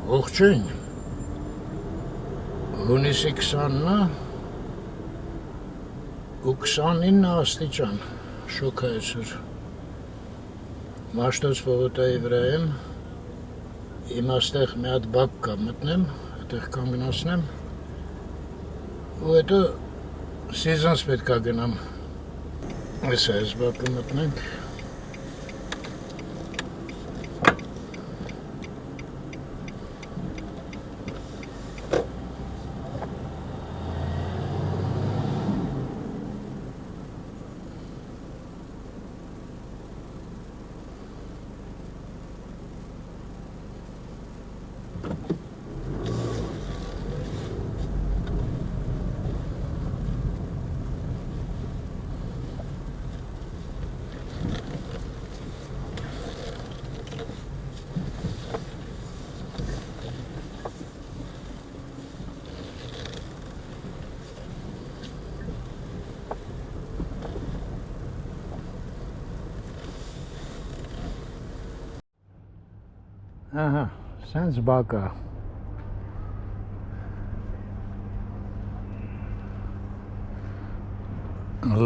Ողջույն, հունիսի 20-ն է ու 29 աստիճան շոգ է այսօր։ Մաշտոց պողոտայի վրա եմ, իմ աստեղ մի հատ բակ կա, մտնեմ, այդեղ կանգնացնեմ ու հետո սիզանս պետք է գնամ։ Այս է այս բակը մտնենք։ Ահա, սենց բակ է։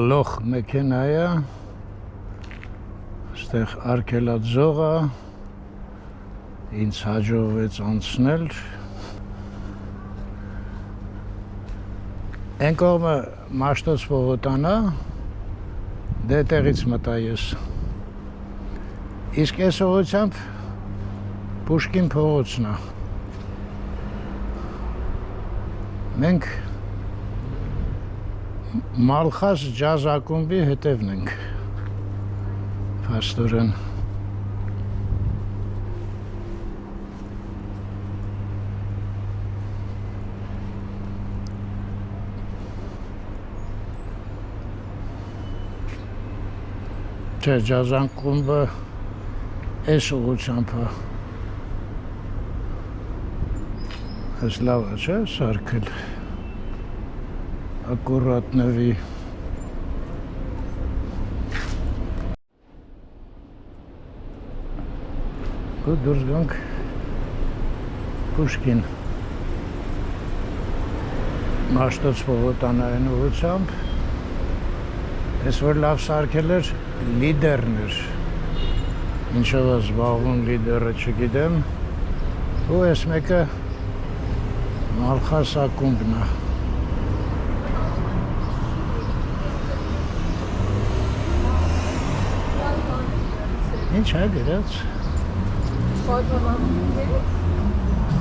Լոխ մեքենա է, այստեղ արգելաձող է, ինձ հաջողվեց անցնել։ Այն կողմը Մաշտոց պողոտան է, դե տեղից մտա ես։ Իսկ այս ուղղությամբ Պուշկին փողոցն է։ Մենք Մալխաս ջազ ակումբի հետևն ենք, փաստորեն։ Չէ, ջազ ակումբը այս ուղղությամբ է։ Այս լավ է, չէ, սարքել, ակուրատ նվի։ Գոտ դուրս գանք Պուշկին, Մաշտոց պողոտանային ուղղությամբ, ես որ լավ սարքել էր, լիդերն էր, ինչով է զբաղվում լիդերը չգիտեմ, ու ես մեկը Մալխաս ակումբն է։ Ինչ է գրած։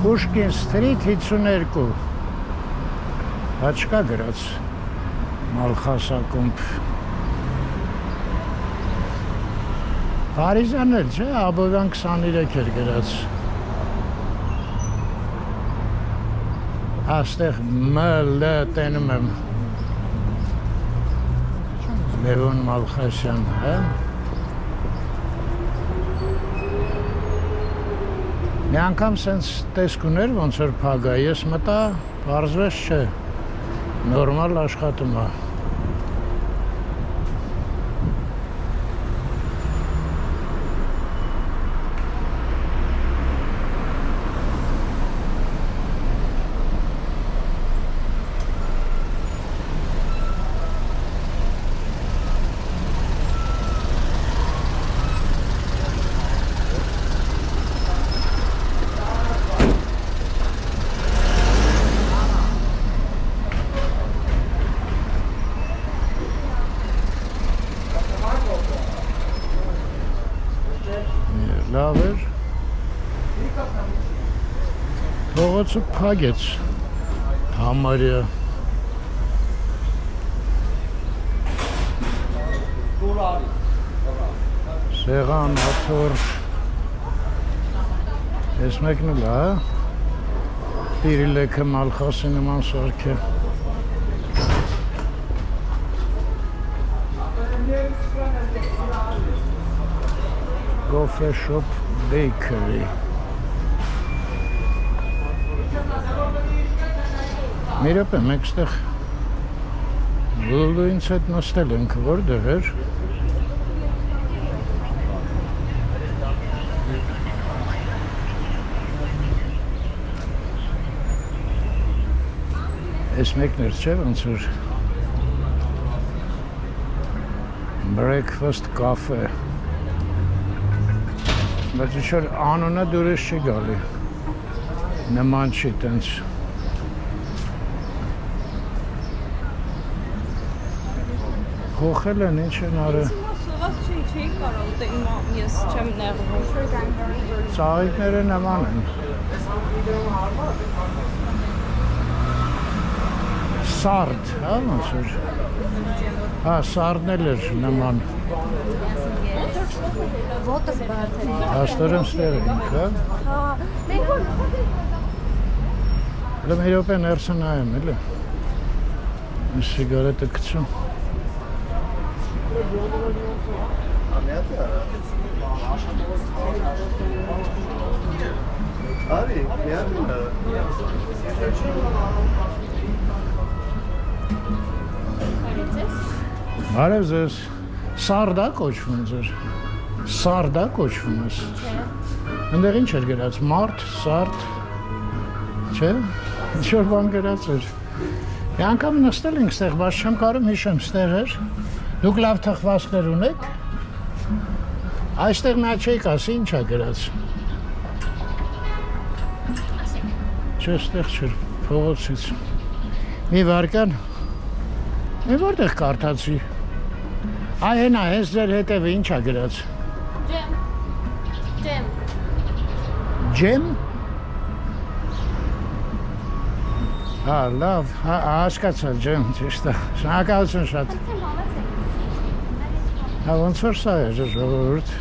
Պուշկին սթրիթ 52, հաչկա գրած Մալխաս ակումբ։ Փարիզյան էլ չէ, Աբովյան 23 էր գրած։ Աստեղ մլ տենում եմ Լևոն Մալխասյան, հա։ Մի անգամ սենց տեսք ուներ, ոնց որ փագ է, ես մտա, պարզվեց չէ, նորմալ աշխատում է։ Լավ էր, փողոցը փագեց, համարյա։ Սեղան, աթոռ, ես մեկն էլ է, Պիրիլեքը Մալխասի նման սարք է։ Coffee Shop Bakery։ Մի րոպե, մենք ստեղ Լուլուինց հետ նստել ենք, որտեղ էր։ Այս մեկն էր, չէ՞, ոնց որ breakfast cafe։ Բայց ինչ-որ անունը դուրս չի գալի։ Նման չի տենց։ Խոխել են, ինչ են արել։ Սոված չի կարող ուտել, ես չեմ նեղվում։ Ծաղիկները նման են։ Սարդ, հա, ոնց որ։ Հա, սարդն էլ էր նման։ Ոտս բարձր։ Աստորեն ստեր ենք, հա։ Հա, մենք որ Հələ մեր րոպե ներսը նայեմ, էլի։ Ինչ սիգարետը գցում։ Արի, միացնա։ Բարև ձեզ։ Սարդա կոչվում ձեր։ Սարդա կոչվում ես։ Այնտեղ ինչ էր գրած, մարդ, սարդ։ Չէ՞։ Ինչ-որ բան գրած էր։ Մի անգամ նստել ենք ստեղ, բայց չեմ կարող հիշեմ, ստեղ էր։ Դուք լավ թխվածքներ ունեք։ Այստեղ նա չէի ասի, ինչ է գրած։ Չէ, ստեղ չէր, փողոցից։ Մի վարկան։ Մի որտեղ կարդացի։ Այ հենա, հենց ձեր հետևը ինչ է գրած։ Ջեմ։ Ջեմ։ Ջեմ։ Հա, լավ, հասկացա, ջեմ, ճիշտ է։ Շնորհակալություն շատ։ Հա, ոնց որ սա է, ժողովուրդ։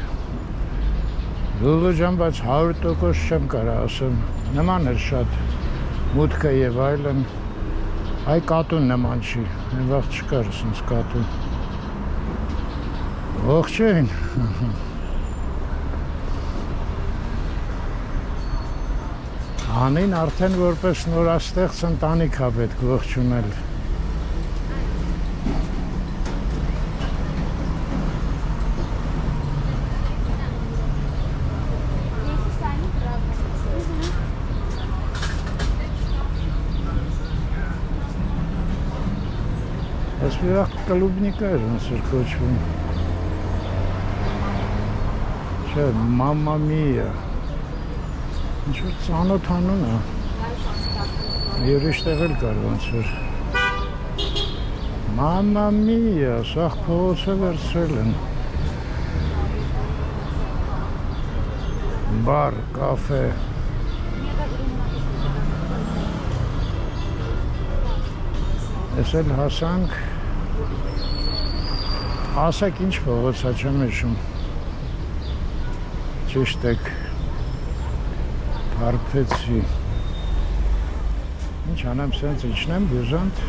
Լուլու ջան, բայց 100% չեմ կարող ասեմ։ Նման էր շատ։ Մուտքը եւ այլն։ Այ կատուն նման չի։ Այն վաղ չկար ասենց կատուն։ Ողջույն։ Անին արդեն որպես նորաստեղծ ընտանիք է պետք ողջունել։ Այս մի վաղ կլուբնիկա էր ոնց էր կոչվում։ Չէ, մամա միա։ Ինչ-որ ծանոթ անուն է։ Ուրիշ տեղ էլ կար ոնց որ։ Մամա միա, սաղ փողոցը վերցրել են։ Բար, կաֆե։ Ես էլ հասանք։ Ասեք ինչ փողոց է, չեմ հիշում։ Ճիշտ եք։ Հարբեցի։ Ինչ անեմ, սենց իջնեմ, բյուժանտ։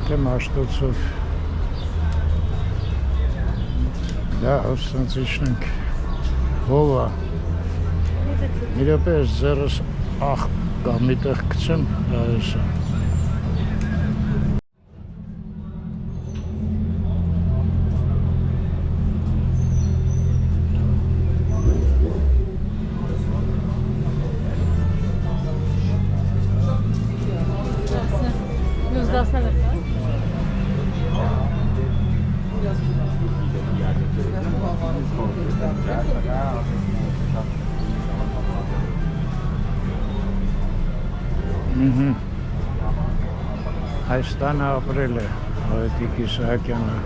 Թե մաշտոցով։ Դա, սենց իջնենք։ Հովա։ Մի րոպե ես ձեռս ախ կա մի տեղ գցեմ, դա էսա։ Այստան ապրել է Ավետիք Իսահակյանը։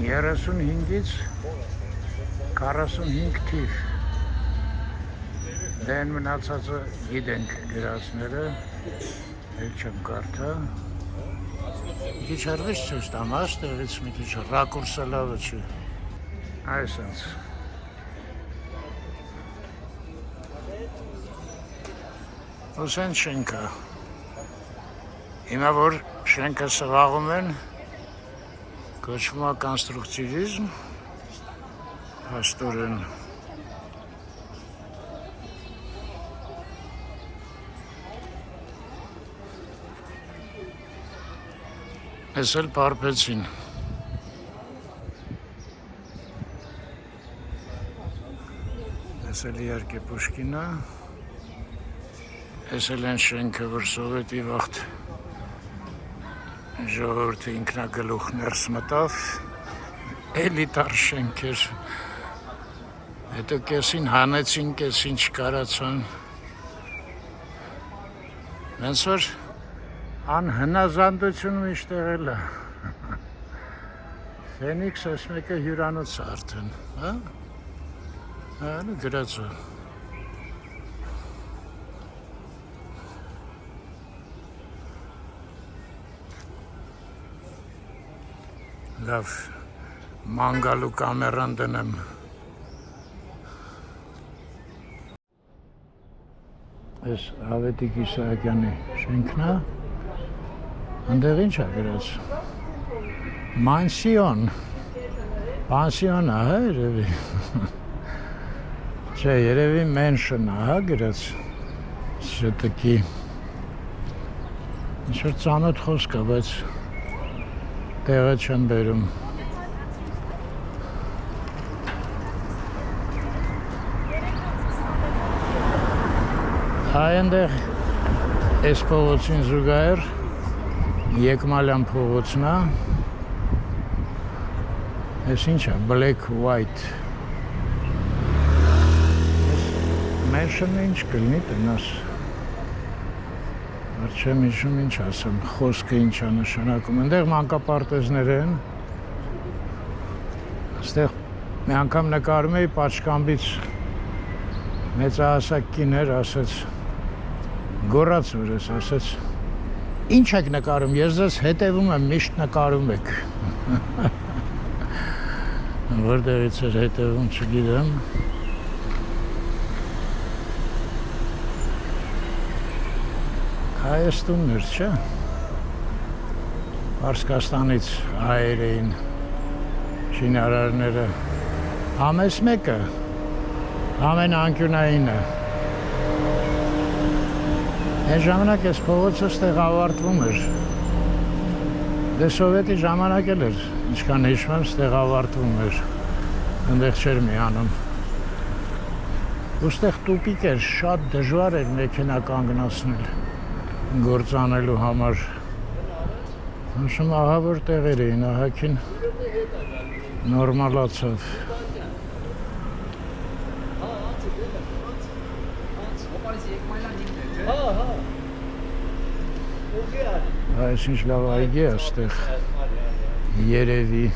Երեսունհինգից 45 թիվ։ Դեն մնացածը գիտենք գրածները, էլ չեմ կարդա։ Մի քիչ հեռվից չես տամ, այստեղից մի քիչ ռակուրսը լավը չի։ Այսենց։ Ոսեն շենքը։ Հիմա որ շենքը սվաղում են, կոչվում է կոնստրուկտիվիզմ, հաստորեն։ Ես էլ պարպեցին։ Ես էլ իհարկե Պուշկինը, ես էլ են շենքը, որ սովետի վաղտ ժողովրդի ինքնագլուխ ներս մտավ, էլիտար շենք էր, հետո կեսին հանեցին, կեսին չկարացան, հենց որ անհնազանդություն միշտեղ էլ է, Ֆենիքս այս մեկը հյուրանոց է արդեն, հա? Հա, գրած է։ Լավ, մանգալու կամերան դնեմ։ Այս Ավետիք Իսահակյանի շենքն է, այնտեղ ինչ է գրած։ Մանսիոն, պանսիոն է, հա, երևի։ Չէ, երևի մենշն է, հա, գրած շտկի։ Ինչ-որ ծանոթ խոսք է, բայց տեղը չեմ բերում։ Այնտեղ այս փողոցին զուգահեռ Եկմալյան փողոցն է։ Այս ինչ է, black white։ Մենշնը ինչ կլինի տնաս։ Որ չեմ հիշում ինչ ասեմ, խոսքը ինչ է նշանակում։ Այնտեղ մանկապարտեզներ են։ Այստեղ մի անգամ նկարում էի պատշկամբից մեծահասակ կին էր, ասեց գոռաց որ ես, ասեց ինչ եք նկարում, ես ձեզ հետևում եմ, միշտ նկարում եք։ Որտեղից էր հետևում, չգիտեմ։ Հայաստուններ, չէ։ Պարսկաստանից հայեր էին շինարարները։ Համես մեկը, ամենանկյունայինը։ Այն ժամանակ այս փողոցը ստեղ ավարտվում էր։ Դե սովետի ժամանակ էլ էր, ինչքան հիշում եմ, ստեղ ավարտվում էր։ Այնտեղ չէր միանում։ Ու ստեղ տուպիկ էր, շատ դժվար էր մեքենա կանգնացնել։ Գործանելու համար հաշում ահավոր տեղեր էին, ահագին նորմալացավ։ Այս ինչ լավ այգի է այստեղ, երևի։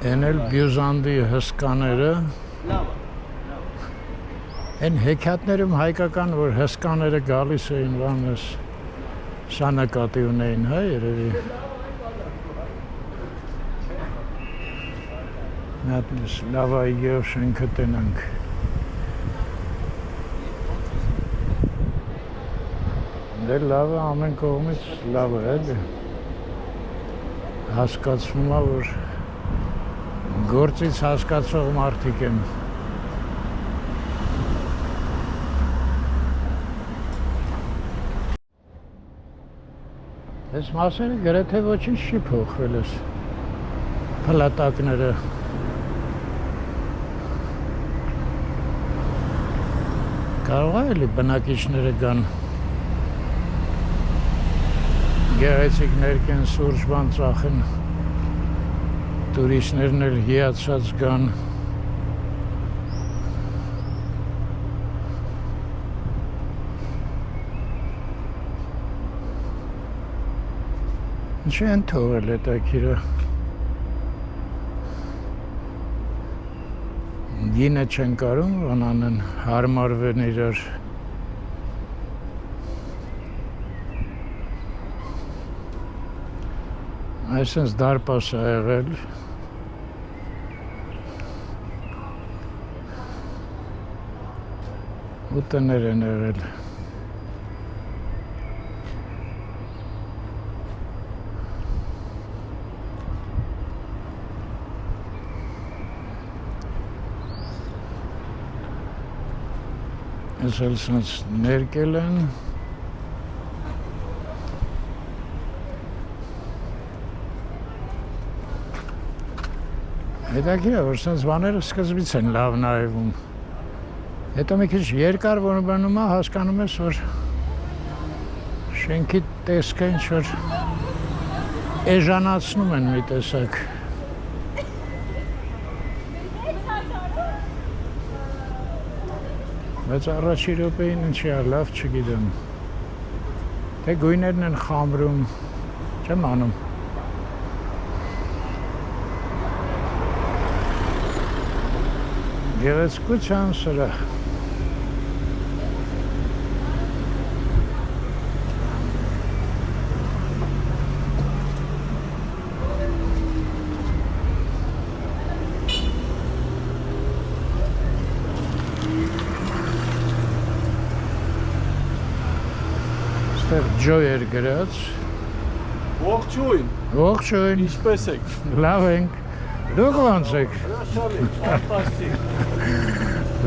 Են էլ բյուզանդի հսկաները, են հեքիաթներում հայկական, որ հսկաները գալիս էին վանես, սա նկատի ունեին, հա, երևի։ Նատնես լավ այգիով շենքը տնանք։ Դե լավ է, ամեն կողմից լավ է, էլի։ Հասկացվում է, որ գործից հասկացող մարդիկ են։ Այս մասերը գրեթե ոչինչ չի փոխվել ես փլատակները։ Կարող է էլի բնակիչները գան գեղեցիկ ներկեն սուրճ բան ծախեն, տուրիստներն էլ հիացած գան։ Ինչի են թողել հետաքրքիրը։ Գինը չեն կարում անանեն, հարմարվեն իրար։ Այսպես դարպաս է եղել։ Ու տներ են եղել։ Ես էլ սենց ներկել են։ Հետաքրքիր է, որ sense բաները սկզբից են լավ նայվում։ Հետո մի քիչ երկար որ բանում է, հասկանում ես, որ շենքի տեսքը ինչ որ էժանացնում են մի տեսակ։ Բայց առաջի րոպեին ինչի է, լավ չգիտեմ։ Թե գույներն են խամրում, չեմ անում։ Գեղեցկության սրահ։ Ջոյեր գրած։ Ողջույն։ Ողջույն։ Ինչպե՞ս եք։ Լավ ենք։ Դուք ո՞նց եք։ Հրաշալի, ֆանտաստիկ։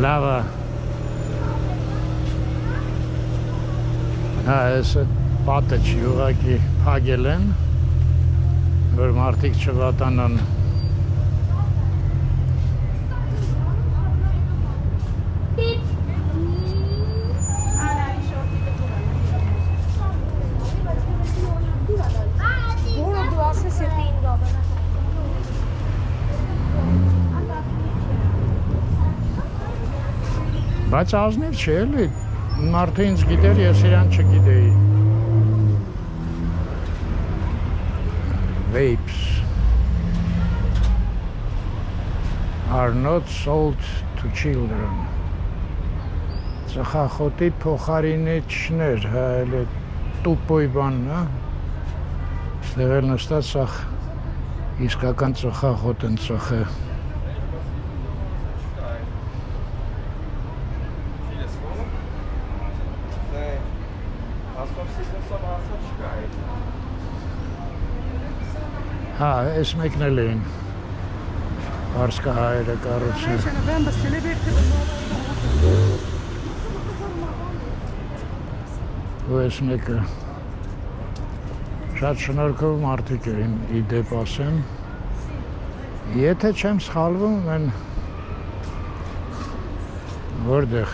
Լավ է։ Հա, այս պատը չի ուղղակի փակել են, որ մարդիկ չվատանան։ Բայց ազնիվ չէ էլի, մարդը ինձ գիտեր, ես իրան չգիտեի։ Vapes are not sold to children. Ծխախոտի փոխարինիչներ, հա, էլի տուպոյ բանն, հա։ Ստեղ էլ նստած սաղ իսկական ծխախոտ են ծխել։ Հա, այս մեկն էլ էին Պարսկա հայերը կառուցել։ Ու այս մեկը շատ շնորհքով մարդիկ էին, ի դեպ ասեմ։ Եթե չեմ սխալվում, են որտեղ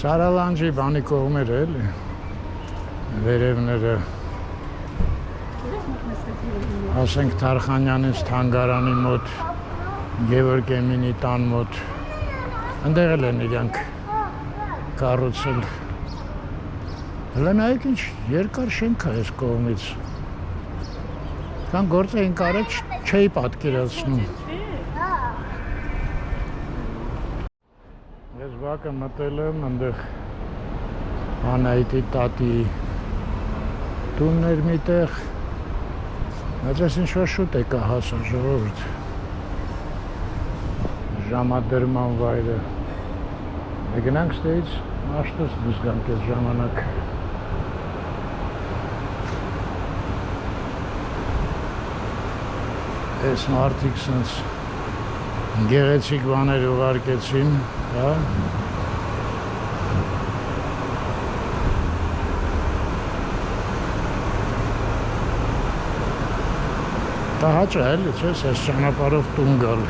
Սարալանջի բանի կողմերը էլի, վերևները ասենք Թարխանյանից թանգարանի մոտ, Գևորգ Էմինի տան մոտ, ընդեղ էլ են իրանք կառուցել։ Հələ նայեք ինչ երկար շենք է այս կողմից։ Կան գործ էին կարել չէի պատկերացնում։ Ես բակը մտել եմ, ընդեղ Անահիտի տատի տունն էր միտեղ։ Բայց ես ինչ-որ շուտ եկա հասա ժողովուրդ, ժամադրման վայրը, գնանք ստեից մաշտոց դուս գանք ես ժամանակ։ Ես մարդիկ սենց գեղեցիկ բաներ ուղարկեցին, հա։ Դա հաճա էլի, չես, ես ճանապարհով տուն գալ։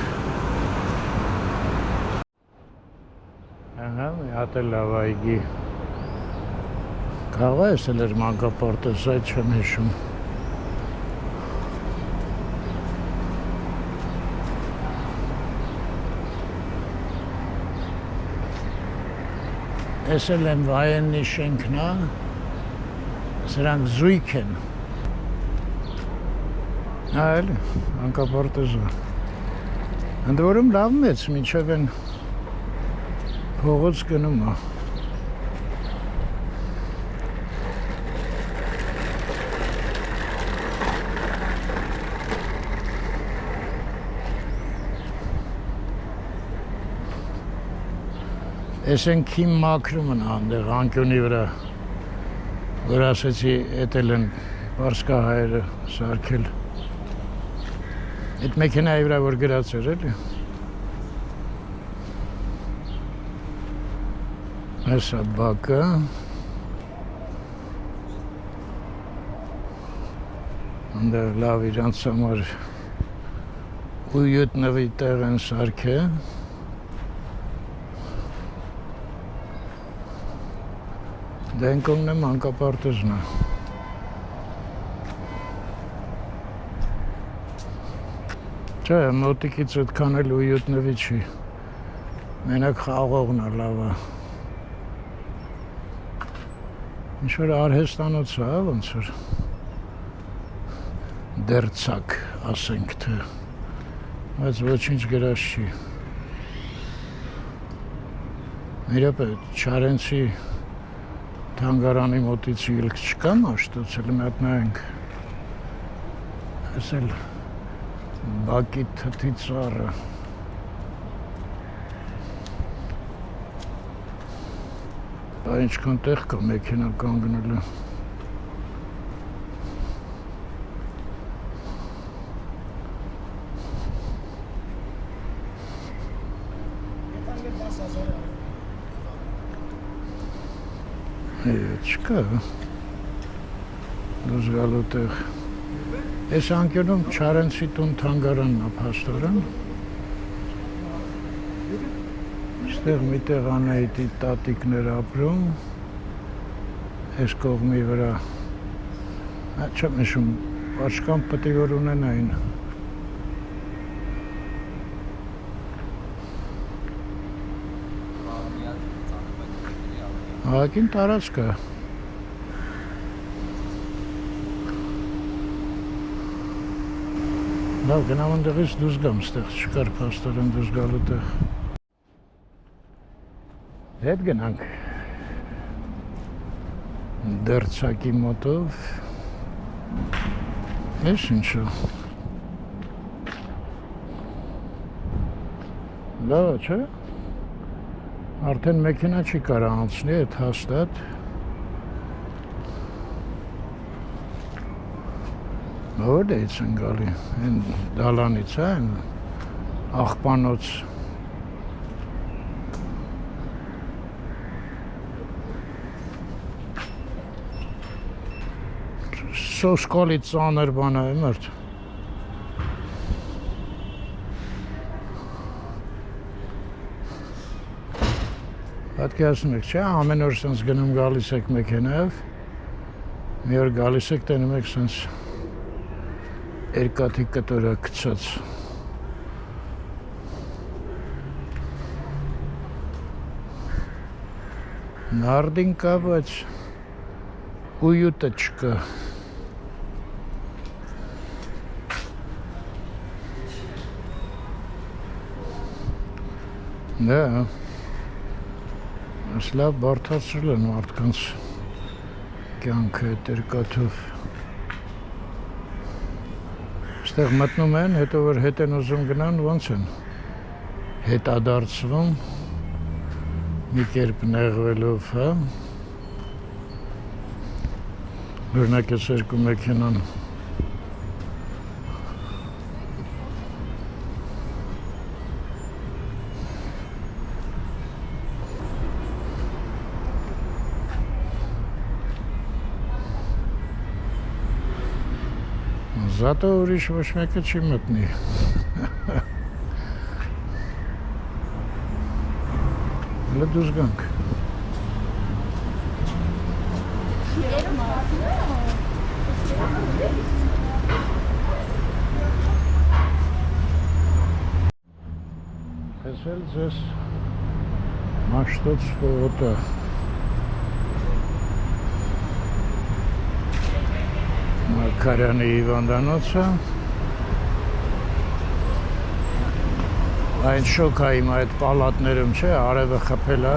Ահա, մի հատ էլ լավ այգի։ Կարող է ես էլ էր մանկապարտեզ, այդ չեմ հիշում։ Ես էլ եմ վայեննի շենքն է, սրանք զույգ են։ Հա էլի, մանկապարտեզը։ Ընդ որում լավ մեծ, մինչև են փողոց գնում է։ Ես են քիմ մաքրում են հանդեղ, անկյունի վրա, որ ասեցի, էտ էլ են Պարսկա հայերը սարքել։ Այդ մեքենայի վրա որ գրած էր էլի։ Այսա բակը։ Անդեղ լավ իրանց համար ույուտնվի տեղ են սարքե։ Դենքոնն է մանկապարտեզն է։ Չէ, մոտիկից այդքան էլ ույուտնվի չի։ Մենակ խաղողն է լավը։ Ինչ-որ արհեստանոց է, ոնց որ դերցակ, ասենք թե, բայց ոչինչ գրած չի։ Իրապե, Չարենցի թանգարանի մոտից ելք չկա մաշտոց, էլ մի հատ նայենք։ Այս էլ բակի թթի ծառը։ Ինչքան տեղ կա մեքենա կանգնելու։ Չկա։ Դուզ գալու տեղ։ Այս անկյունում Չարենցի տուն թանգարանն է փաստորեն։ Այստեղ մի տեղ Անահիտի տատիկներ ապրում, այս կողմի վրա, չեմ նշում, աչկան պտի որ ունենային։ Ահագին տարածք է։ Լավ, գնամ ընդեղից դուզ գամ, ստեղ չկար փաստորեն դուզ գալու տեղ։ Հետ գնանք դերցակի մոտով։ Ես ինչո։ Լավ, չէ։ Արդեն մեքենա չի կարա անցնի, այդ հաստատ։ Որտեղից են գալի, են դալանից է, են աղբանոց։ Սոսկալի ծանր բան է, մերդ։ Պատկերացնում եք, չէ, ամեն օր սենց գնում գալիս եք մեքենայով, մի օր գալիս եք տենում եք սենց երկաթի կտորա գցած։ Նարդին կա, բայց ույուտը չկա։ Դա, այս լավ բարդացրել են մարդկանց կյանքը այդ երկաթով։ Այստեղ մտնում են, հետո որ հետ են ուզում գնան, ոնց են հետադարձվում, մի կերպ նեղվելով, հա։ Օրինակ ես երկու մեքենան Զատո ուրիշ ոչ մեկը չի մտնի։ Հələ դուզ գանք։ Ես էլ ձեզ մաշտոց խողոտը Մարգարյանի հիվանդանոցը, այն շոկ է իմ այդ պալատներում, չէ, արևը խփել է։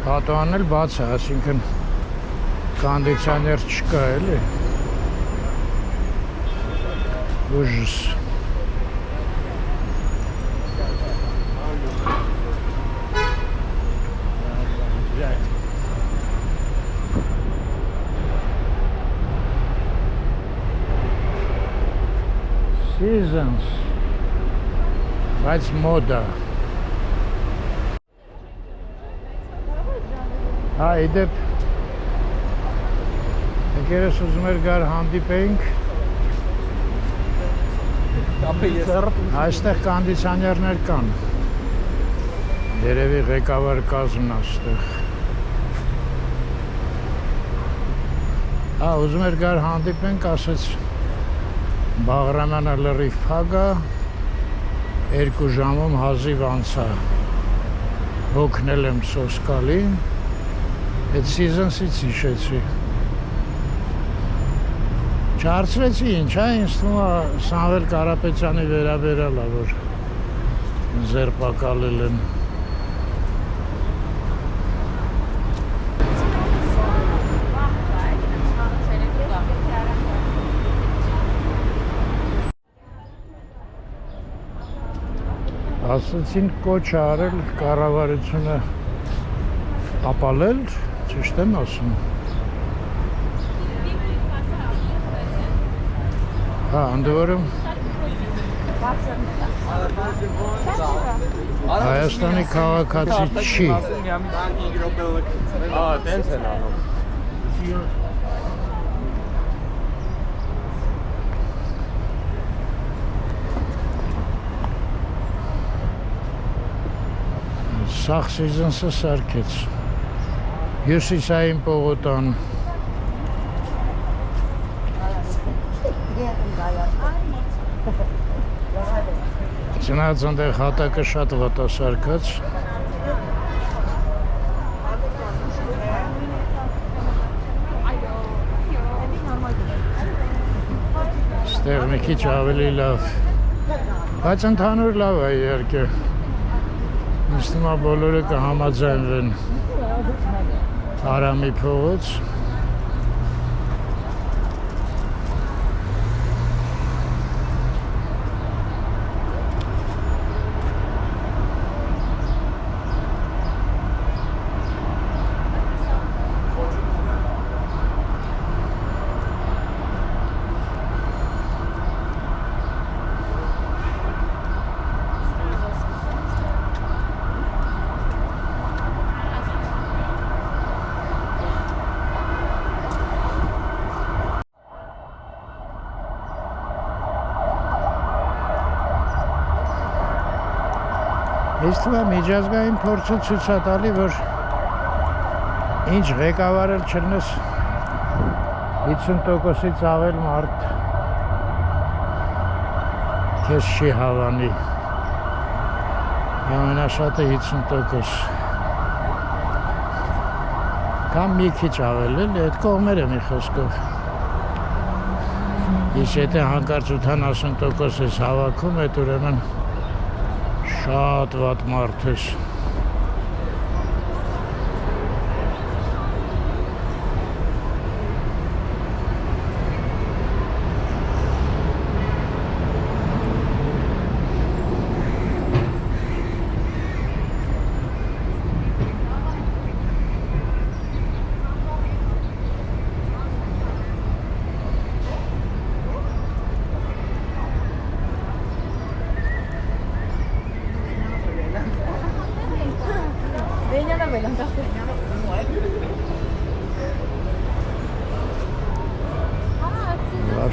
Պատուհանն էլ բաց է, այսինքն կոնդիցիոներ չկա, էլի։ Ուժս։ Seasons, բայց մոդա։ Հա, իդեպ, Ընկերս ուզում էր գար հանդիպեինք, այստեղ կոնդիցիոներներ կան, երևի ղեկավար կազմն այստեղ։ Ուզում էր գար հանդիպենք, ասեց Բաղրամյանը լրիվ փագա, 2 ժամում հազիվ անցա, հոգնել եմ սոսկալին, այդ Seasons-ից հիշեցի։ Չարցրեցի ինչ, ինձ թվում է Սամվել Կարապետյանի վերաբերյալ է, որ ձերբակալել են։ Ասացին կոչ արել կառավարությունը տապալել, ճիշտ եմ ասում։ Ընդ որում Հայաստանի քաղաքացի չի։ Տենց են անում։ Սաղ Seasons-ը սարքեց։ Հյուսիսային պողոտան։ Չնայած այնտեղ հատակը շատ վատ է սարքած։ Ստեղ մի քիչ ավելի լավ, բայց ընդհանուր լավ է իհարկե։ Ինձ թվում է բոլորը կհամաձայնվեն Արամի փողոց։ Ես թվում է միջազգային փորձը ցույց է տալի, որ ինչ ղեկավարել չլնես 50%-ից ավել մարդ քեզ չի հավանի։ Ամենաշատը 50%։ Կամ մի քիչ ավել էլի, այդ կողմերը մի խոսքով։ Իսկ եթե հանկարծ 80% ես հավաքում, այդ ուրեմն շատ վատ մարդ ես։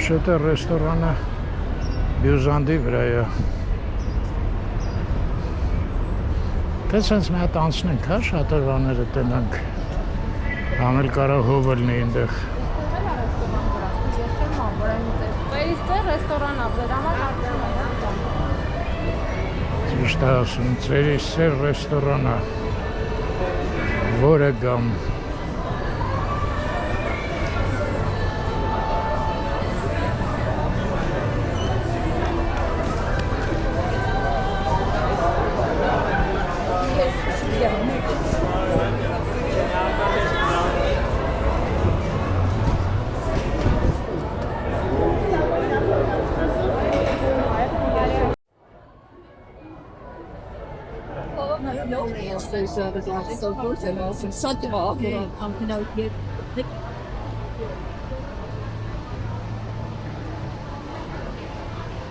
Вообще-то ռեստորանը Բյուզանդի վրա է։ Թե սենց մի հատ անցնենք, հա, շատրվանները տնանք։ Համել կարա հով լնի այնտեղ։ ռեստորան Ճիշտ է ասում, ծերիս ծեր ռեստորան է, որը գամ։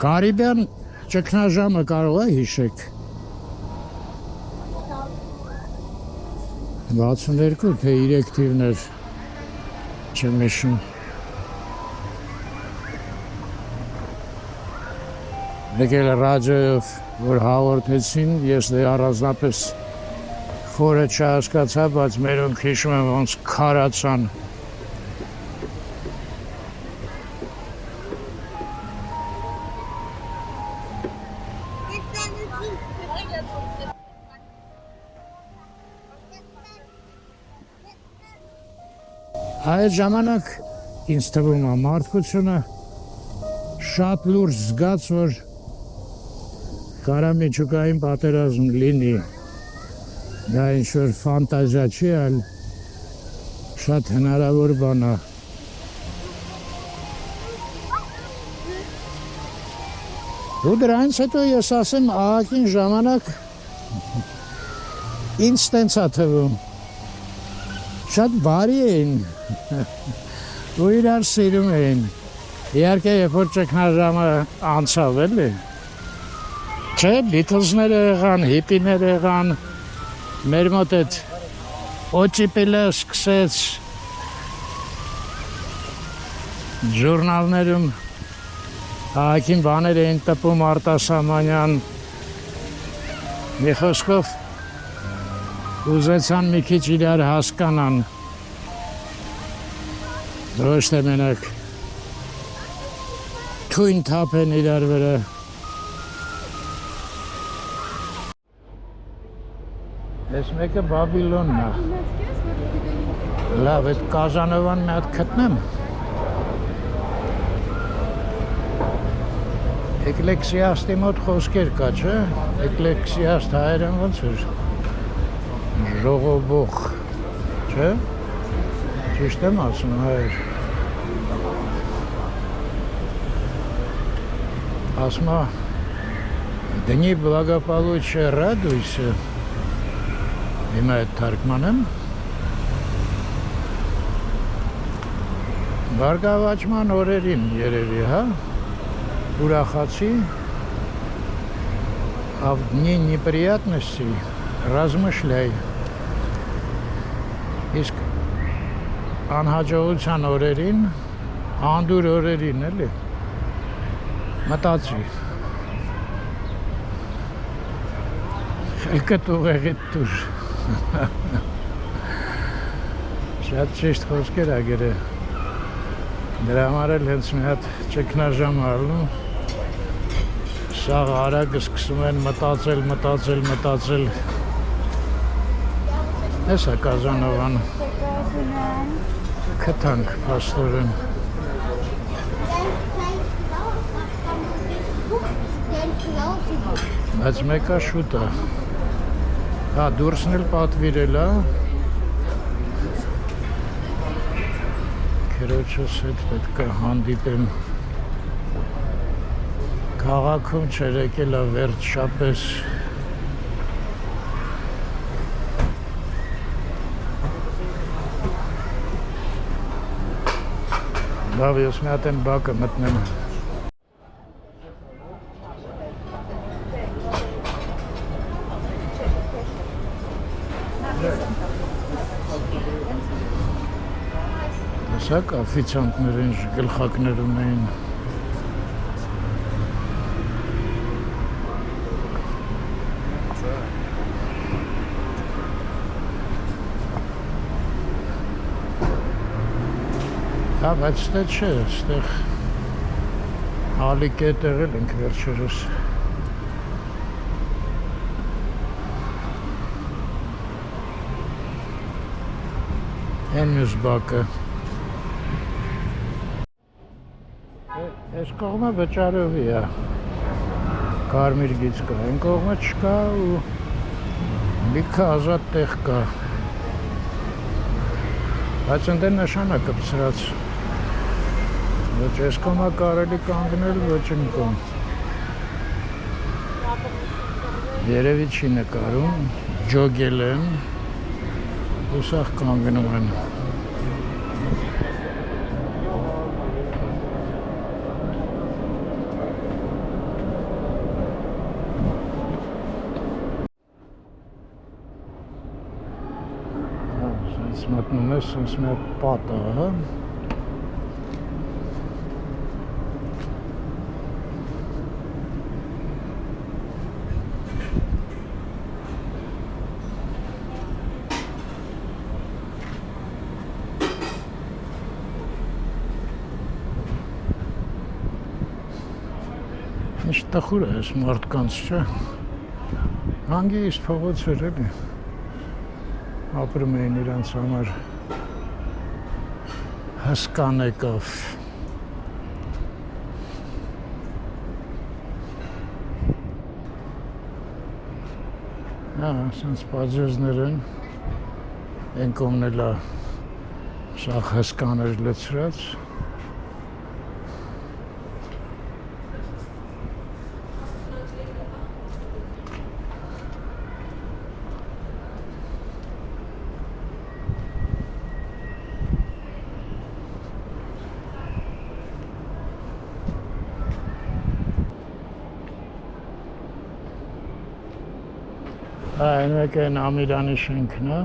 Կարիբյան ճգնաժամը կարող է հիշեք։ 62 թե 3 թիվներ չեմ հիշում։ եկել ռադիոյով, որ հաղորդեցին, ես դե առանձնապես խորը չհասկացա, բայց մերոնք հիշում եմ ոնց քարացան։ Այդ ժամանակ ինձ թվում է մարդկությունը շատ լուրջ զգաց, որ կարա միջուկային պատերազմ լինի։ Դա ինչ-որ ֆանտազիա չի, այլ շատ հնարավոր բան է։ Ու դրանից հետո ես ասեմ, ահագին ժամանակ ինձ տենց է թվում։ Շատ բարի էին ու իրար սիրում էին։ Իհարկե, երբ որ ճգնաժամը անցավ, էլի։ Չէ, Բիթլզները եղան, հիպիները եղան, մեր մոտ այդ օճիպիլը սկսեց ժուրնալներում ահագին բաներ էին տպում արտասահմանյան, մի խոսքով ուզեցան մի քիչ իրար հասկանան, ոչ թե մենակ թույն թափեն իրար վրա։ Ես մեկը Բաբիլոնն է։ Լավ, այդ Կազանովան մի հատ գտնեմ։ Էկլեկսիաստի մոտ խոսքեր կա, չէ՞։ Էկլեկսիաստ հայերեն ոնց էր։ Ժողովող, չէ՞։ Ճիշտ եմ ասում, հայեր։ Ասում է, դնի благополучие радуйся։ Հիմա այդ թարգմանեմ։ Բարգավաճման օրերին երևի, հա, ուրախացի, а в дни неприятностей размышляй։ Իսկ անհաջողության օրերին, անդուր օրերին, էլի, մտածի։ Խելքդ ուղեղիդ տուր։ Շատ ճիշտ խոսքեր ա գրել։ Դրա համար էլ հենց մի հատ ճգնաժամ առնում։ Սաղ արագ սկսում են մտածել։ Էս է Կազանովան։ Քթանք փաստորեն։ Բայց մեկը շուտ է։ Հա, դուրսն էլ պատվիրել է։ Քերոջս հետ պետք է հանդիպեմ։ Քաղաքում չէր եկել է վերջապես։ Լավ, ես մի հատ են բակը մտնեմ։ Սակ օֆիցիանտներին գլխակներ ունեին։ Հա, բայց ստե չէ, ստեղ ալիք է տեղել ենք վերջերս։ Են մյուս բակը։ Այս կողմը վճարովի է, կարմիր գիծ կա, այն կողմը չկա ու լիքը ազատ տեղ կա, բայց ընդ են նշանակը պսրած, ոչ այս կողմը կարելի կանգնել, ոչ այն կողմ, երևի չի նկարում, ջոգել եմ, ու սաղ կանգնում են։ Մտնում ես, սենց մի պատ է, հա։ Ինչ տխուր է այս մարդկանց, չէ։ Հանգիստ փողոց էր էլի։ Ապրում էին իրանց համար հսկան եկավ։ Ասենց պաջեզներ են, են կոմնելա շախ հսկան էր լծրած։ Այն մեկ են Ամիրանի շենքն է։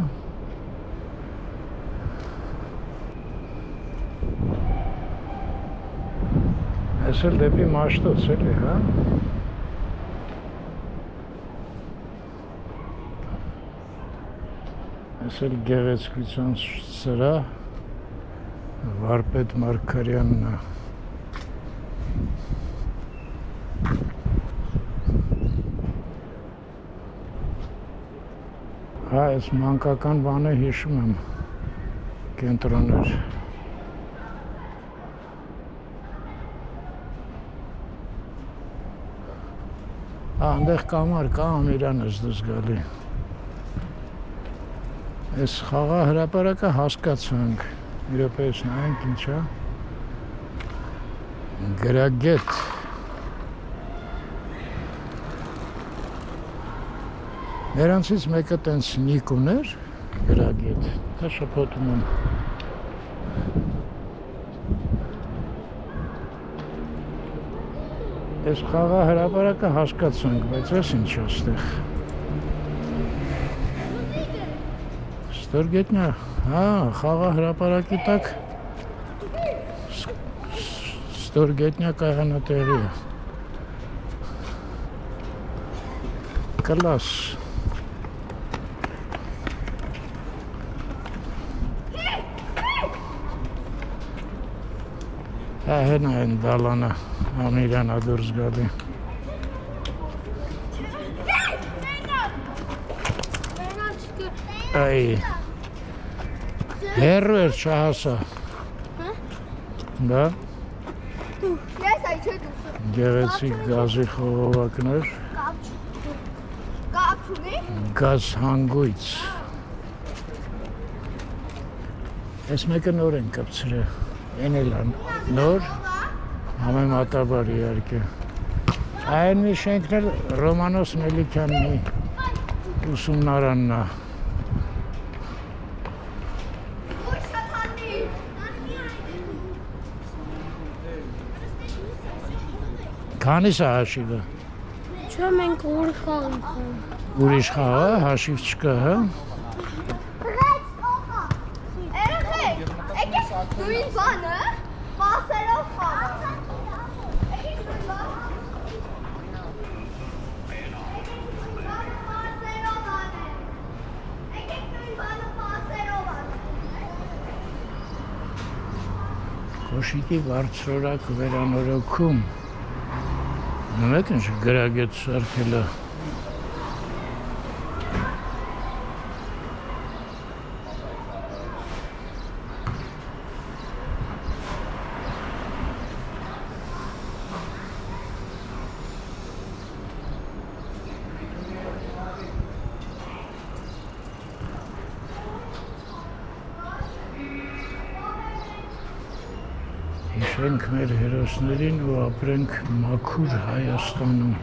Այս էլ դեպի Մաշտոց էլի, հա։ Այս էլ գեղեցկության սրահ Վարպետ Մարգարյանն է։ Հա, այս մանկական բանը հիշում եմ, կենտրոներ։ Հա, այնտեղ կամար կա, Ամիրան ես դուս գալի։ Այս խաղա հրապարակը հասկացանք, մի րոպեից նայենք ինչ է։ Գրագետ։ Նրանցից մեկը տենց նիկ ուներ, գրագետ, դա շփոթում եմ։ Այս խաղա հրապարակը հասկացանք, բայց ես ինչ է ստեղ։ Ստորգետնյա, հա, խաղա հրապարակի տակ ստորգետնյա կայանատեղի է։ Կլաս։ Հեն այն դալանը Ամիրանա դուրս գալի։ Այ հերու էր չհասա։ Դա գեղեցիկ գազի խողովակներ։ Գազ հանգույց։ Այս մեկը նոր են կպցրել։ Են էլ նոր, համեմատաբար իհարկե։ Այն մի շենքն էլ Ռոմանոս Մելիքյանի ուսումնարանն է։ Քանի՞ս է հաշիվը։ Չէ, մենք ուրիշ խաղ ենք։ Ուրիշ խաղ է, հաշիվ չկա, հա։ Նույն բանը, պասերով խաղը։ Կոշիկի բարձրորակ վերանորոգում։ Նույնեք ինչ գրագետ սարքել է։ Հիշենք մեր հերոսներին ու ապրենք մաքուր Հայաստանում։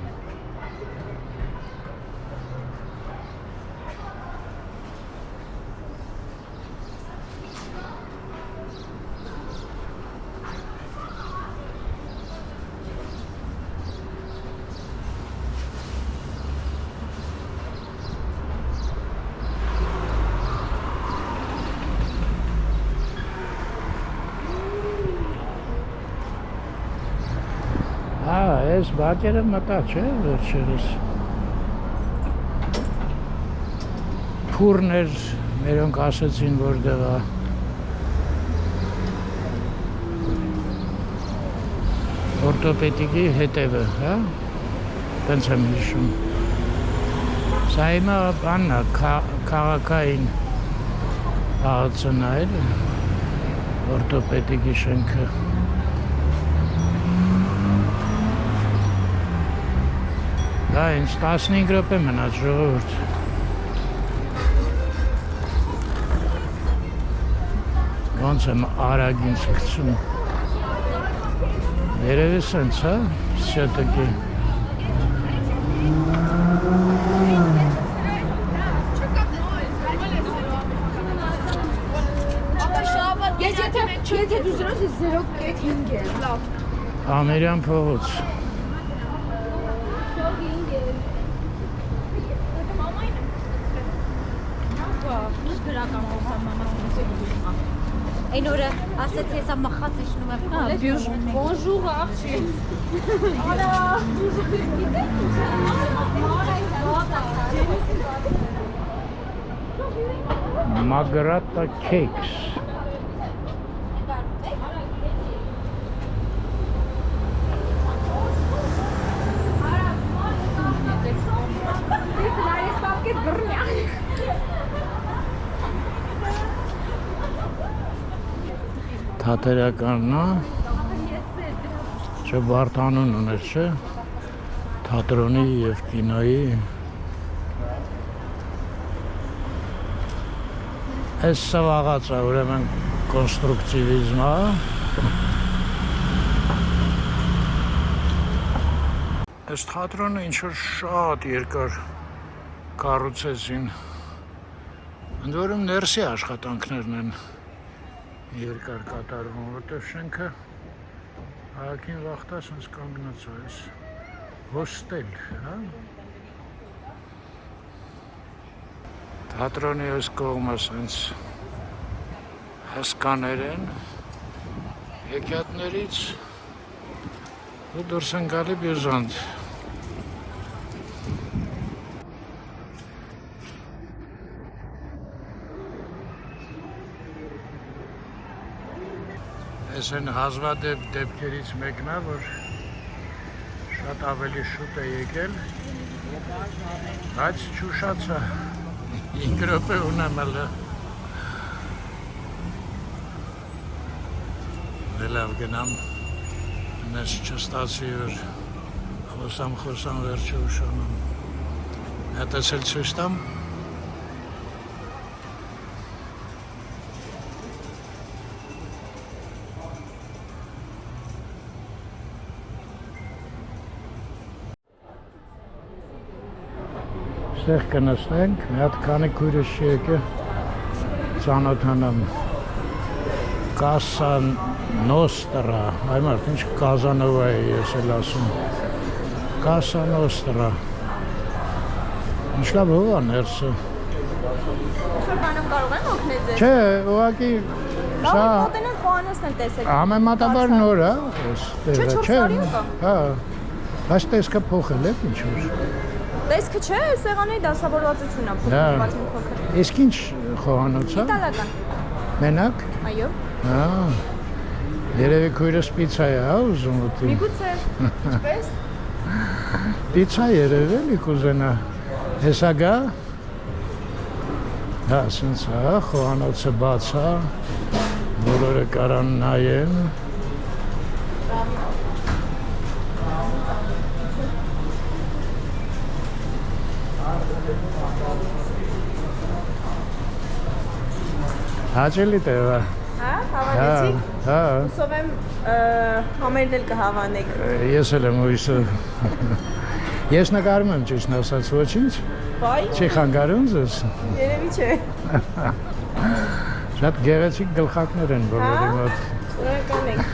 Այս բակերը մտա, չէ, վերջերս։ Փուրն էր, մերոնք ասեցին, որ դեղա։ Օրտոպեդիկի հետևը, հա, տենց եմ հիշում։ Սա հիմա բանն է, քաղաքային ԱԱՑ-ն է, էլի, օրթոպեդիկի շենքը։ Դա ինձ 15 րոպե մնաց ժողովուրդ։ Ոնց եմ արագ ինձ գցում։ Երևի սենց, հա, շետակի։ Եթե դու 0.5 է, լավ։ Ամերյան փողոց։ Այն օրը ասեց ես ամախած իշնում եմ քոլեջ։ Bonjour, աղջի։ Margarita cakes. Թատերականն է, չէ Վարդանուն ուներ, չէ, թատրոնի և կինոյի։ Այս սվաղած է, ուրեմն կոնստրուկտիվիզմ է։ Այս թատրոնը ինչ-որ շատ երկար կառուցեցին։ Ընդ որում ներսի աշխատանքներն են երկար կատարվում, որտեղ շենքը հակին վաղտա սենց կանգնած է, այս հոստել, հա։ Թատրոնի այս կողմը սենց հսկաներ են հեքիաթներից ու դուրս են գալի բյուզանդ։ Այս են հազվադեպ դեպքերից մեկն է, որ շատ ավելի շուտ է եկել, բայց չուշացա, 5 րոպե ունեմ հələ։ Լավ գնամ, մեզ չստացի, որ խոսամ վերջը ուշանում։ Հետս էլ ցույց տամ։ Ստեղ կնստենք, մի հատ քանի քույրս եկե ծանոթանամ։ Կասա Նոստրա, այ մարդ, ինչ Կազանովա է ես էլ ասում։ Կասա Նոստրա։ Ինչ լավ հով է ներսը։ Ինչ-որ բանում կարող եմ օգնել ձեզ։ Չէ, ուղղակի սա մոտենան խոհանոցն եմ տեսել։ համեմատաբար նոր է, այս տեղը, Չէ, 4 տարի կա։ Հա, բայց տեսքը փոխել է, ինչ-որ։ Տեսքը չէ, սեղանի դասավորվածությունն է փոխված մի փոքր։ Իսկ ինչ խոհանոց է։ Իտալական։ Մենակ։ Այո։ Հա, երևի քույրս պիցա է, հա, ուզում ուտի։ Միգուցե, ինչպես։ Պիցա երևի էլի կուզենա։ Հեսա գա։ Հա, սենց հա, խոհանոցը բաց է, բոլորը կարան նայեն։ Հաճելի տեղ է։ Հա, հավանեցիք։ Հա։ Հուսով եմ համերն էլ կհավանեք։ Ես էլ եմ հույսը։ Ես նկարում եմ ճիշտ ասած ոչինչ։ Բայ, Չի խանգարում ձեզ։ երևի չէ։ Շատ գեղեցիկ գլխակներ են բոլորի մոտ։ Շնորհակալ ենք։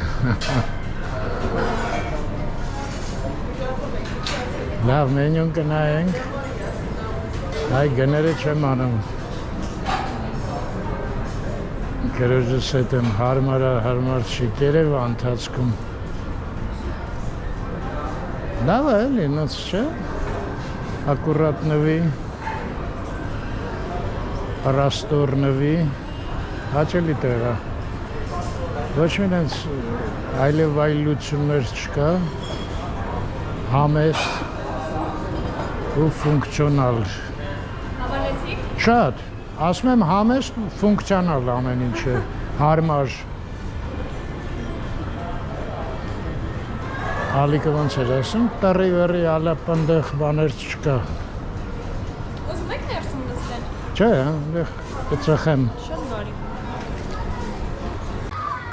Լավ, մենյուն կնայենք։ Այ գները չեմ անում։ Գրոջս հետ եմ հարմար չի կերևա ընթացքում։ Լավ է էլի, նոց չէ։ Ակուրատ նվի, ռաստոր նվի, հաճելի տեղ է։ Ոչ մինենց այլև այլություններ չկա, համեստ, ու ֆունկցիոնալ։ Հավանեցիք։ Շատ, ասում եմ համեստ ու ֆունկցիոնալ ամեն ինչը, հարմար։ Ալիկը ոնց էր ասում, տռի վռի ալապնդեղ բաներ չկա։ Ուզում եք ներսում նստել։ Չէ, այնտեղ կծխեմ։ Շատ բարի։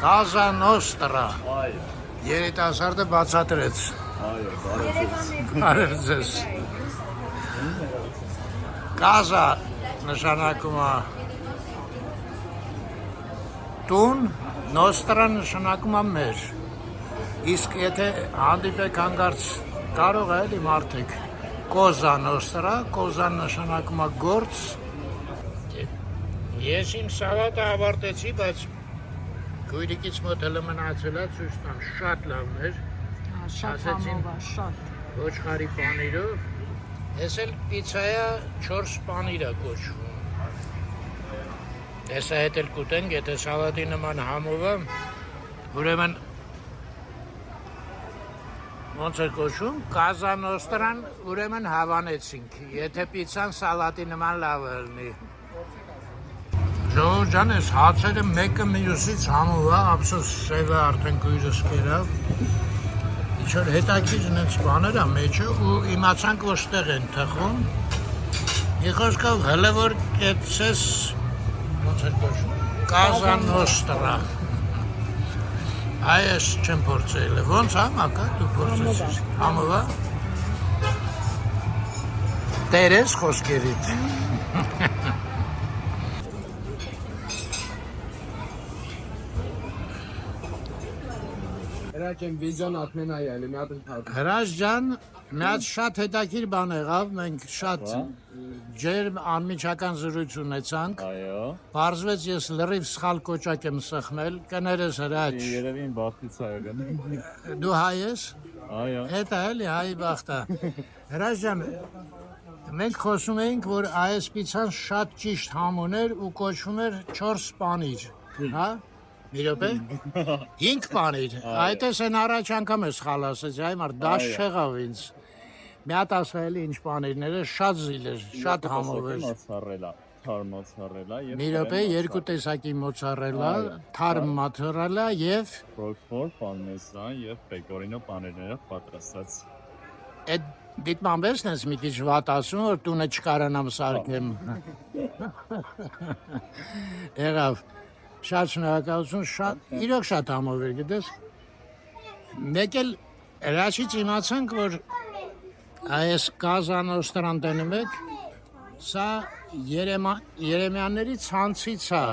Կազա Նոստրա։ Այո, Երիտասարդը բացատրեց։ այո, Բարև ձեզ։ Կազա նշանակում է տուն, Նոստրա նշանակում է մեր։ Իսկ եթե հանդիպեք հանգարց կարող է էլի մարդիկ Կոզա Նոստրա, Կոզան նշանակում է գործ։ Ես իմ սալատը ավարտեցի, բայց գույրիկից մոտ հլը մնացել է ցույց տամ, շատ լավն էր։ Շատ համով է, շատ։ Ոչխարի պանիրով, ես էլ պիցայա 4 պանիր է կոչվում։ Ես այդ էլ կուտենք, եթե սալատի նման համով է, ուրեմն ոնց էր կոչվում, Կազա Նոստրան ուրեմն հավանեցինք, եթե պիցան սալատի նման լավ լինի։ Ժողովուրդ ջան, ես հացերը մեկը մյուսից համով է, ափսոս սևը արդեն գույրս կերավ։ Ինչ-որ հետաքրքիր նենց բաներ է մեջը ու իմացանք որ ստեղ են թխում։ Մի խոսքով հələ որ կեցես ոնց էր կոչվում, Կազա Նոստրա։ Այս չեմ փորձել, ոնց է մակա դու փորձեցիր, համով է։ Տերես խոսքերիդ։ Հրաք եմ վիզան ատմենայալի, մի հատ ընդհատում։ Հրաշ ջան, մի հատ շատ հետաքրքիր բան եղավ, մենք շատ ջերմ անմիջական զրույց ունեցանք։ Այո, Պարզվեց ես լրիվ սխալ կոճակ եմ սխմել, կներես Հրաչ։ երևի իմ բախտից է եղել։ Դու հայ ես։ Այո, Էդ է էլի հայի բախտը։ Հրաչ ջան, մենք խոսում էինք, որ այս պիցան շատ ճիշտ համ ուներ ու կոչվում էր 4 պանիր, հա։ Մի րոպե։ 5 պանիր։ Այդ էս են առաջ անգամ է սխալ ասեցի, այ մարդ դաշ չեղավ ինձ։ Մի հատ ասա էլի ինչ պանիրներ է, շատ զիլ էր, շատ համով էր։ մոցարելա, թարմ մոցարելա եւ Մի րոպե, երկու տեսակի մոցարելա, թարմ մաթորելա եւ ռոկֆոր, պարմեզան եւ պեկորինո պանիրներով պատրաստած։ այդ դիտմամբերն ես մի քիչ վատ ասում, որ տունը չկարանամ սարքեմ։ Եղավ, շատ շնորհակալություն, շատ, իրոք շատ համով էր, գիտես։ Մեկ էլ հրաշից իմացանք, որ այս Կազա Նոստրան տենում եք, սա Երեմյանների ցանցից է,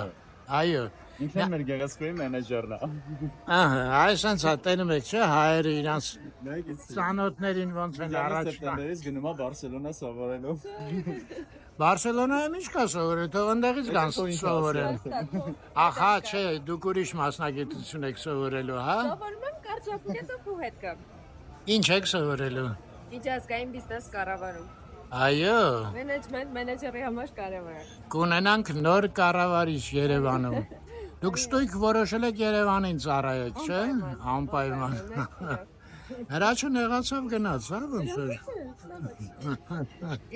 այո։ Ինքն էլ մեր գեղեցկուի մենեջերն է։ Ահա, այսպես է տենում եք, չէ, հայերը իրանց ծանոթներին ոնց են առաջ տան։ Սեպտեմբերից գնում է Բարսելոնա սովորելու։ Բարսելոնայում ինչ կա սովորել, թող ընդեղից գան սովորել։ Ահա, չէ, դուք ուրիշ մասնագիտություն եք սովորելու, հա։ Սովորում եմ կարճապետով ու հետ կամ։ Ինչ եք սովորելու։ Միջազգային բիզնես կառավարում։ Այո, Մենեջմենտ մենեջերի համար կարևոր է։ կունենանք նոր կառավարիչ Երևանում։ Դուք ստույգ որոշել եք Երևանին ծառայեք, չէ՞։ Անպայման։ Հրաչը նեղացավ գնաց, հա, ոնց էր։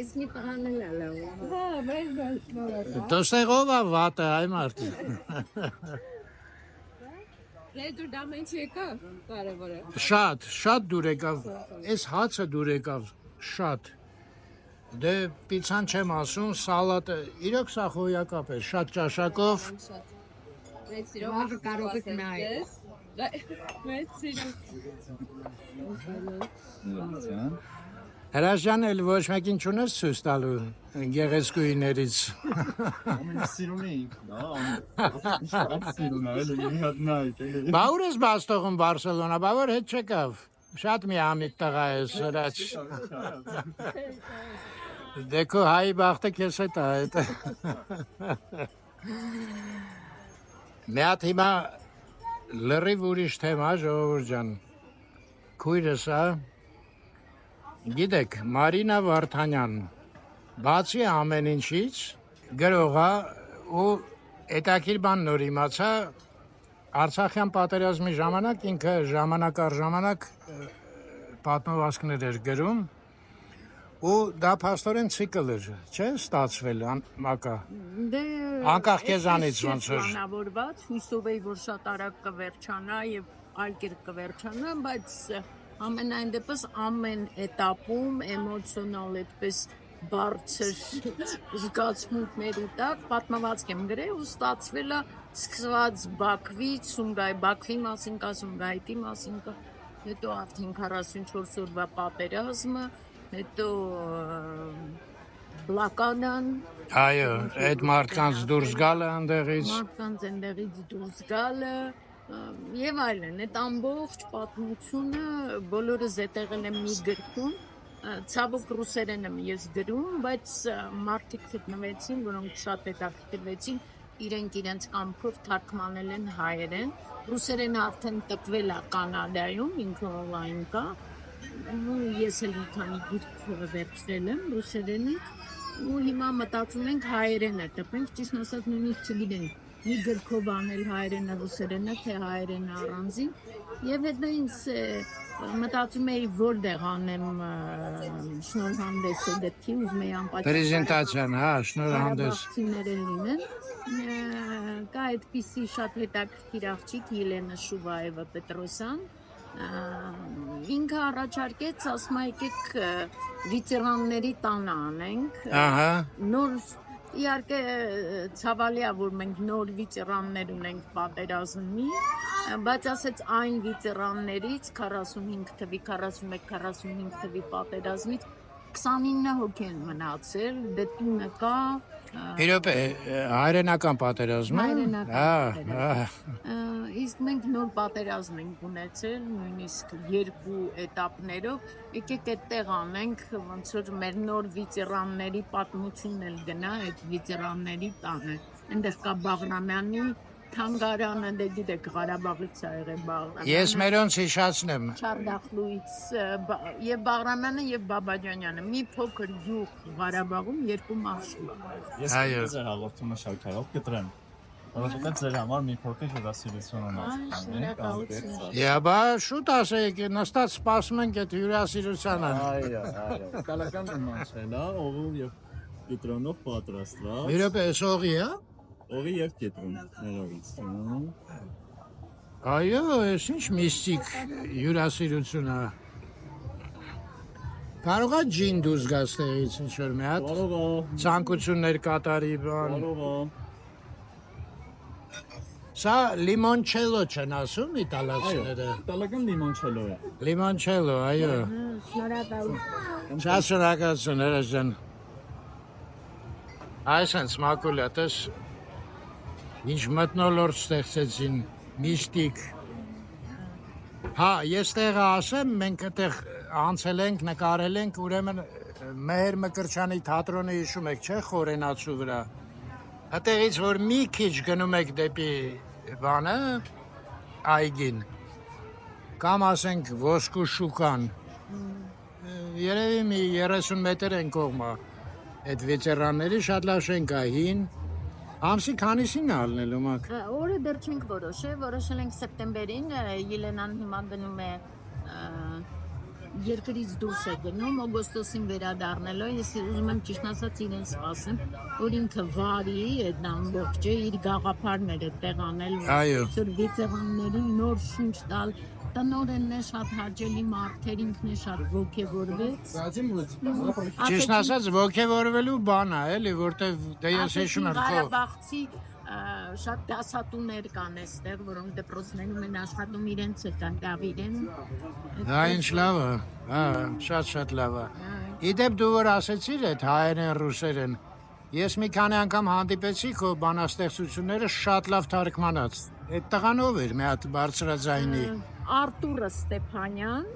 Իսկ մի տղանել է լավ։ Հա, բայց Դոստեղով է վատը, այ մարդ։ դու դա մենչ եկա, կարևոր է։ Շատ դուր եկավ, այս հացը դուր եկավ, շատ։ Դե պիցան չեմ ասում, սալատը, իրոք սա խոյակապ է, շատ ճաշակով, Մեծ սիրով Մաղը կարող եք նայել։ Մեծ սիրով։ հրաշան էլ ոչ մեկին չունես ցույց տալու գեղեցկուիներից։ Սիրուն էինք, դա։ Շատ սիրուն է, էլի մի հատ նայեք, էլի։ Բա ուր ես բաց թողում Բարսելոնա, բա որ հետ չեկավ։ Շատ միամիտ տղա ես, հրաչ։ Դե քո հայի բախտը քեզ հետ է, այդ։ Մի հատ հիմա լրիվ ուրիշ թեմա, ժողովուրդ ջան։ Քույրս է, գիտեք, Մարինա Վարդանյան, բացի ամեն ինչից, գրող է ու հետաքրքիր բան նոր իմացա, Արցախյան պատերազմի ժամանակ ինքը ժամանակ առ ժամանակ պատմվածքներ էր գրում Ու դա փաստորեն ցիկլ էր, չէ՞, ստացվել մակա։ Դե Անկախ քեզանից ոնց որ Պլանավորված, հույսով էի, որ շատ արագ կվերջանա եւ այլ կերպ կվերջանա, բայց ամենայն դեպս ամեն этаպում էմոցիոնալ այդպես բարձր զգացմունքների տակ պատմվածք եմ գրել ու ստացվել է սկսված Բաքվից, Բաքվի մասին կա, Սումգայիթի մասին կա, հետո արդեն 44 օրվա պատերազմը, հետո բլոկադան, այո, այդ մարդկանց դուրս գալը այնտեղից։ մարդկանց այնտեղից դուրս գալը եւ այլն, այդ ամբողջ պատմությունը բոլորը զետեղել եմ մի գրքում, ցավոք ռուսերեն եմ ես գրում, բայց մարդիկ գտնվեցին, որոնք շատ հետաքրքրվեցին, իրենց կամքով թարգմանել են հայերեն, ռուսերենը արդեն տպվել է Կանադայում, ինքը օնլայն կա, ես էլ մի քանի գիրք վերցրել եմ ռուսերենից, ու հիմա մտածում ենք հայերենը տպենք, ճիշտ ասած նույնիսկ չգիտենք մի գրքով անել հայերենը ռուսերենը, թե հայերենը առանձին, եւ հետո ինձ մտածում էի որտեղ անեմ շնորհանդեսը դեպքի ուզում էի անպատճառ Պրեզենտացիան, հա, շնորհանդես։ լինեն, կա այդպիսի շատ հետաքրքիր աղջիկ Ելենա Շուվայևա Պետրոսյան, ինքը առաջարկեց, ասում է եկեք վետերանների տանը անենք, Ահա, նոր իհարկե ցավալի է, որ մենք նոր վետերաններ ունենք պատերազմի, բայց ասեց այն վետերաններից 45 թվի, 41-45 թվի պատերազմից 29 հոգի են մնացել, դե տունը կա, իրոք հայրենական պատերազմը։ Իսկ մենք նոր պատերազմ ենք ունեցել, նույնիսկ երկու էտապներով, եկեք այդտեղ անենք, ոնց որ մեր նոր վետերանների պատմությունն էլ գնա այդ վետերանների տանը, այնտեղ կա Բաղրամյանի թանգարանը, դե գիտեք Ղարաբաղից է եղել Բաղրամյանը։ Ես մերոնց հիշացնեմ։ Չարդախլուից եւ Բաղրամյանը եւ Բաբաջանյանը մի փոքր գյուղ Ղարաբաղում երկու մարշրուտ։ Ես ձեր հաղորդումը շարքայով կտրեմ։ Որովհետեւ ձեր համար մի փոքր հյուրասիրություն ունեմ։ Եաբա շուտ ասեք, նստած սպասում ենք այդ հյուրասիրությանը։ Այո, կալական նմանչել է, ողու եւ կիտրոնով պատրաստված։ Իրոք էս օղի է։ Ողի եւ կիտրոն ներողից։ Այո, ես ինչ միստիկ հյուրասիրություն է։ Կարող է ջին դուրս գաս տեղից ինչ-որ մի հատ։ Կարող է։ Ցանկություններ կատարի բան։ Կարող է։ Սա լիմոնչելո չեն ասում իտալացիները։ Իտալական լիմոնչելո է։ Լիմոնչելո, այո։ Շնորհակալություն։ Շատ շնորհակալություն, հրաժան։ Այսպես մակուլա, տես ինչ մտնոլորտ ստեղծեցին, միստիկ։ Հա, ես տեղը ասեմ, մենք այդտեղ անցել ենք, նկարել ենք, ուրեմն Մեհեր Մկրտչյանի թատրոնը հիշում եք, չէ՞, Խորենացու վրա։ Այդտեղից որ մի քիչ գնում եք դեպի բանը, այգին, կամ ասենք ոսկու շուկան, երևի մի 30 մետր են կողմը, այդ վետերանների շատ լավ շենք է, հին, ամսի քանիսին է ալնելու մակ։ Օրը դեռ չենք որոշել ենք սեպտեմբերին, Ելենան հիմա գնում է երկրից դուրս է գնում, օգոստոսին վերադառնելու, ես ուզում եմ ճիշտ ասած իրեն սպասեմ, որ ինքը վարի այդ ամբողջը իր գաղափարները տեղ անել, որ վետերաններին նոր շունչ տալ, տնօրենն է շատ հաճելի մարդեր, ինքն է շատ ոգևորվեց։ Ճիշտ ասած ոգևորվելու բան է, էլի, որտեվ դե ես հիշում եմ Ղարաբաղցի շատ դասատուներ կան այստեղ, որոնք դպրոցներում են աշխատում, իրենց է կան դավիրեն։ Դա ինչ լավ է, հա, շատ լավ է։ Իդեպ դու որ ասեցիր այդ հայերեն, ռուսերեն, ես մի քանի անգամ հանդիպեցի քո բանաստեղծությունները շատ լավ թարգմանած։ Այդ տղան ով էր, մի հատ բարձրաձայնի։ Արտուրը Ստեփանյան,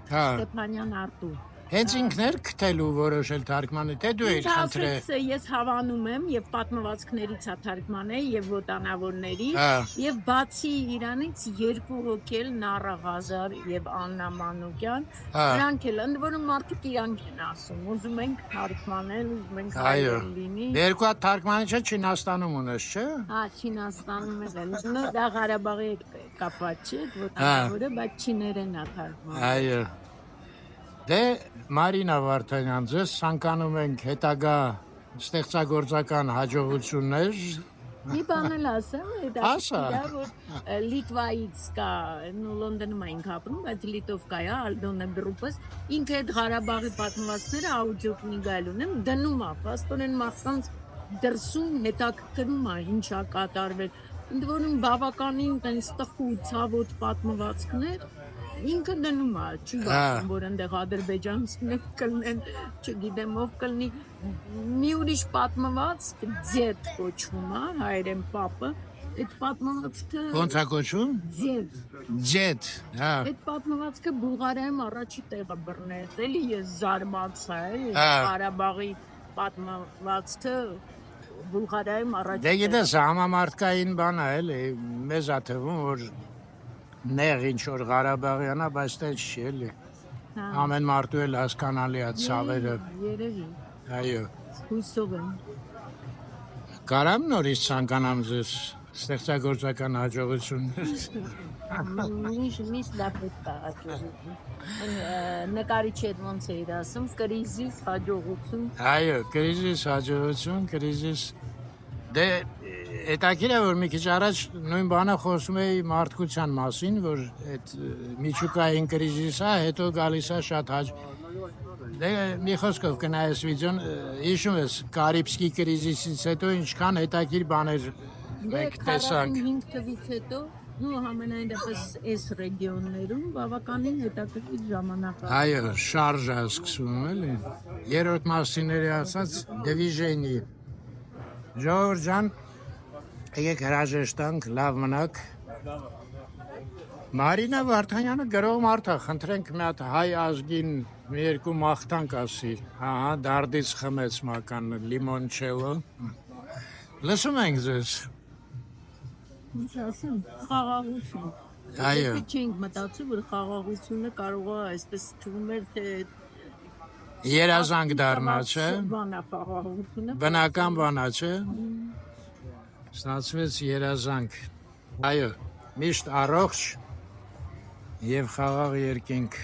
Ստեփանյան Արտուր։ Հենց ինքն էր գտելու որոշել թարգմանը, թե դու ես խնդրել։ Ես հավանում եմ եւ պատմվածքներից է թարգմանել եւ ոտանավորների եւ բացի իրանից երկու հոգի էլ Նարա Ղազար եւ Աննա Մանուկյան, նրանք էլ ընդ որում մարդիկ իրանք են ասում, ուզում ենք թարգմանել, ուզում ենք հայերեն լինի։ Երկու հատ թարգմանիչ Չինաստանում ունես, չէ՞։ Հա, Չինաստանում էլ։ Դա Ղարաբաղի կապված չէ, ոտանավորը, բայց չիներեն է թարգմանել։ Այո։ Դե Մարինա Վարդանյան, ձեզ ցանկանում ենք հետագա ստեղծագործական հաջողություններ։ Մի բան էլ ասեմ, Ասա։ որ Լիտվայից կա, նու Լոնդոնում ենք ապրում, բայց Լիտովկա է, Ալդոնը գրուպս, ինքը այդ Ղարաբաղի պատմվածքները աուդիո կնիգայել ունեմ, դնում է, պաստորեն մարդկանց դրսում հետաքրքրում է, ինչա կատարվել, ընդ որում բավականին տենց տխու ցավոտ պատմվածքներ, ինքը դնում է, չի բացում, որ ընդեղ ադրբեջանցիներ կլնեն, չգիտեմ ով կլնի, մի ուրիշ պատմվածք ձետ կոչվում է, հայերեն պապը, այդ պատմվածքը Ոնց է կոչվում։ Ձետ, հա։ Այդ պատմվածքը Բուլղարիայում առաջի տեղը բռնեց, էլի ես զարմացա, էլի Ղարաբաղի պատմվածքը Բուլղարիայում առաջի Դե գիտես, համամարտկային բան է, էլի, մեզ է թվում, որ նեղ ինչ-որ Ղարաբաղյան է, բայց տենց չի, էլի։ Ամեն մարդու էլ հասկանալի է ցավերը։ Երևի, Այո։ հույսով եմ։ Կարամ նորից ցանկանամ ձեզ ստեղծագործական հաջողություններ։ Միշտ դա պետք է հաջողություն։ Նկարիչ հետ ոնց էիր ասում, կրիզիս հաջողություն։ Այո, կրիզիս հաջողություն, կրիզիս։ Դե հետաքրքիր է, որ մի քիչ առաջ նույն բանը խոսում էի մարդկության մասին, որ այդ միջուկային կրիզիսը հետո գալիս է շատ Դե մի խոսքով կնայես վիդեոն, հիշում ես Կարիբսկի կրիզիսից հետո ինչքան հետաքրքիր բաներ մենք տեսանք։ 45 թվականից հետո ու համենայն դեպս այս ռեգիոններում բավականին հետաքրքիր ժամանակ է։ Այո, շարժ է սկսվում, էլի։ Երրորդ մասիների ասած դիվիժենի։ Ժողովուրդ ջան, եկեք հրաժեշտանք, լավ մնաք։ Մարինա Վարդանյանը գրող մարդ է, խնդրենք մի հատ հայ ազգին մի երկու մաղթանք ասի։ Ահա, դարդից խմեց մական լիմոնչելո։ Լսում ենք ձեզ։ Ինչ ասեմ, խաղաղություն։ Այո։ Չենք մտածում, որ խաղաղությունը կարող է այսպես թվում էր, թե Երազանք դառնա, չէ։ բան է խաղաղությունը։ Բնական բան է, չէ։ Ստացվեց երազանք։ Այո, միշտ առողջ եւ խաղաղ երկինք։